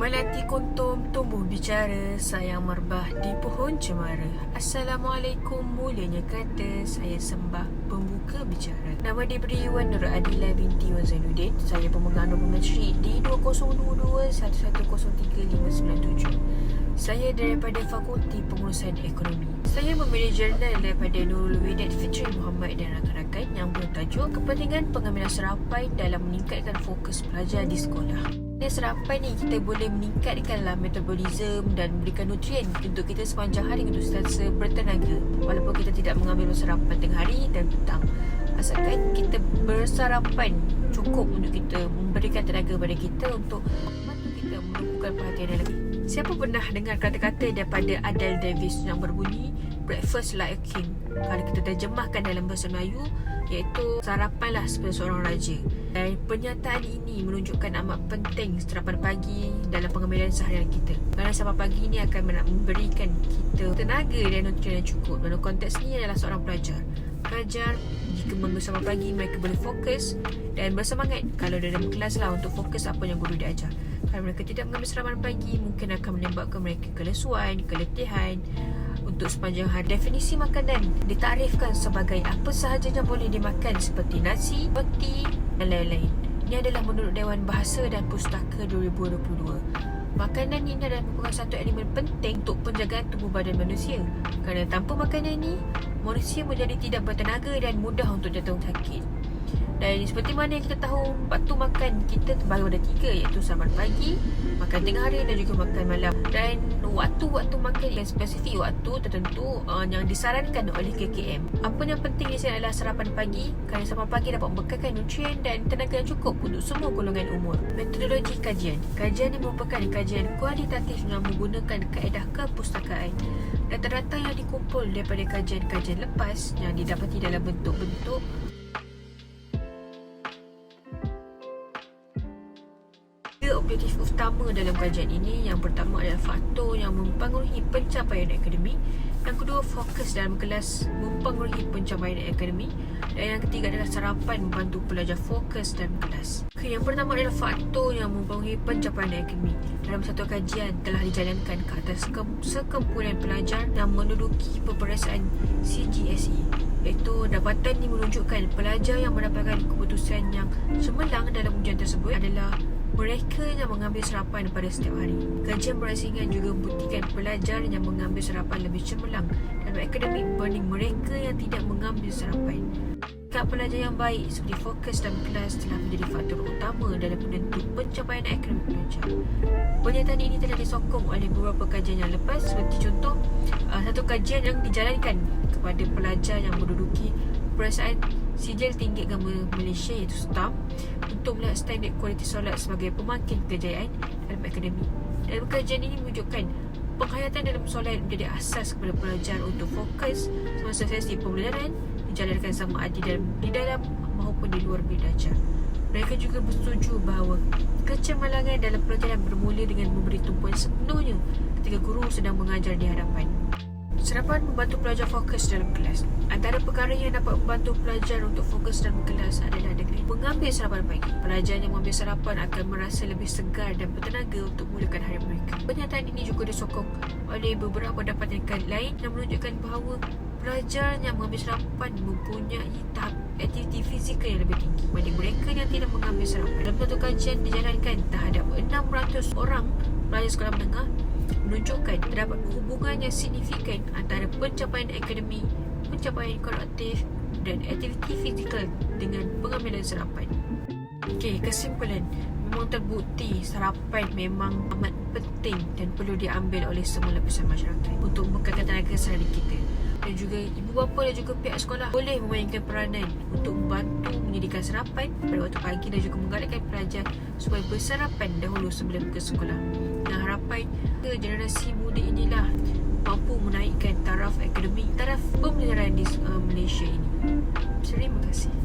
Melati kuntum tumbuh bicara, sayang merbah di pohon cemara. Assalamualaikum mulianya kata, saya sembah pembuka bicara. Nama diberi Wan Nur Adila binti Wan Zainuddin. Saya pemegang dokumen Sri D 202211035997. Saya daripada Fakulti Pengurusan Ekonomi. Saya memilih jurnal daripada Nurul Widat Fitri Muhammad dan rakan-rakan yang bertajuk Kepentingan Pengambilan Serapan dalam Meningkatkan Fokus Pelajar di Sekolah. Serapan ni kita boleh meningkatkanlah metabolisme dan memberikan nutrien untuk kita sepanjang hari untuk sentiasa bertenaga walaupun kita tidak mengambil sarapan tengah hari dan petang. Asalkan kita bersarapan cukup untuk kita memberikan tenaga pada kita untuk membantu kita menumpukan perhatian yang lebih. Siapa pernah dengar kata-kata daripada Adele Davis yang berbunyi breakfast like a king? Kalau kita terjemahkan dalam bahasa Melayu, iaitu sarapanlah seperti seorang raja. Dan pernyataan ini menunjukkan amat penting sarapan pagi dalam pengambilan seharian kita. Kerana sarapan pagi ini akan memberikan kita tenaga dan nutrien yang cukup. Dalam konteks ini adalah seorang pelajar. Pelajar jika mengambil sarapan pagi, mereka boleh fokus dan bersemangat kalau dalam kelas lah untuk fokus apa yang guru dia ajar. Kalau mereka tidak mengambil sarapan pagi, mungkin akan menyebabkan mereka kelesuan, keletihan untuk sepanjang hari. Definisi makanan ditarifkan sebagai apa sahaja yang boleh dimakan seperti nasi, roti dan lain-lain. Ini adalah menurut Dewan Bahasa dan Pustaka 2022. Makanan ini adalah merupakan satu elemen penting untuk penjagaan tubuh badan manusia. Kerana tanpa makanan ini, manusia menjadi tidak bertenaga dan mudah untuk jatuh sakit. Dan seperti mana yang kita tahu, waktu makan kita terbagi ada 3, iaitu sarapan pagi, makan tengah hari dan juga makan malam. Dan waktu-waktu makan yang spesifik, waktu tertentu yang disarankan oleh KKM. Apa yang penting di sini adalah sarapan pagi, kerana sarapan pagi dapat membekalkan nutrien dan tenaga yang cukup untuk semua golongan umur. Metodologi kajian. Kajian ini merupakan kajian kualitatif yang menggunakan kaedah kepustakaan. Data-data yang dikumpul daripada kajian-kajian lepas yang didapati dalam bentuk-bentuk objektif utama dalam kajian ini. Yang pertama adalah faktor yang mempengaruhi pencapaian akademik. Yang kedua, fokus dalam kelas mempengaruhi pencapaian akademik. Dan yang ketiga adalah sarapan membantu pelajar fokus dalam kelas. Yang pertama adalah faktor yang mempengaruhi pencapaian akademik. Dalam satu kajian telah dijalankan ke atas sekumpulan pelajar yang menduduki peperiksaan CGSE, iaitu dapatan ini menunjukkan pelajar yang mendapatkan keputusan yang cemerlang dalam ujian tersebut adalah mereka yang mengambil sarapan pada setiap hari. Kajian berasingan juga membuktikan pelajar yang mengambil sarapan lebih cemerlang dalam akademik berbanding mereka yang tidak mengambil sarapan. Sikap pelajar yang baik seperti fokus dalam kelas telah menjadi faktor utama dalam penentu pencapaian akademik pelajar. Pernyataan ini telah disokong oleh beberapa kajian yang lepas, seperti contoh satu kajian yang dijalankan kepada pelajar yang menduduki peperiksaan Sijil Tinggi Agama Malaysia, iaitu STAM, untuk melihat standard kualiti solat sebagai pemakin kejayaan dalam akademik. Dalam kajian ini menunjukkan penghayatan dalam solat menjadi asas kepada pelajar untuk fokus semasa sesi pembelajaran dijalankan sama ada di dalam maupun di luar belajar. Mereka juga bersetuju bahawa kecemerlangan dalam pelajaran bermula dengan memberi tumpuan sepenuhnya ketika guru sedang mengajar di hadapan. Sarapan membantu pelajar fokus dalam kelas. Antara perkara yang dapat membantu pelajar untuk fokus dalam kelas adalah dengan mengambil sarapan pagi. Pelajar yang mengambil sarapan akan merasa lebih segar dan bertenaga untuk memulakan hari mereka. Pernyataan ini juga disokong oleh beberapa dapatan lain yang menunjukkan bahawa pelajar yang mengambil sarapan mempunyai tahap aktiviti fizikal yang lebih tinggi berbanding mereka yang tidak mengambil sarapan. Dalam satu kajian dijalankan terhadap 600 orang pelajar sekolah menengah, menunjukkan terdapat hubungan yang signifikan antara pencapaian akademik, pencapaian kolektif dan aktiviti fizikal dengan pengambilan sarapan. Okey, kesimpulan, memang terbukti sarapan memang amat penting dan perlu diambil oleh semua lapisan masyarakat untuk membekalkan tenaga sehari kita. Dan juga ibu bapa dan juga pihak sekolah boleh memainkan peranan untuk membantu menyediakan sarapan pada waktu pagi dan juga menggalakkan pelajar supaya bersarapan dahulu sebelum ke sekolah. Dan harapan generasi muda inilah mampu menaikkan taraf akademik, taraf pembelajaran di Malaysia ini. Terima kasih.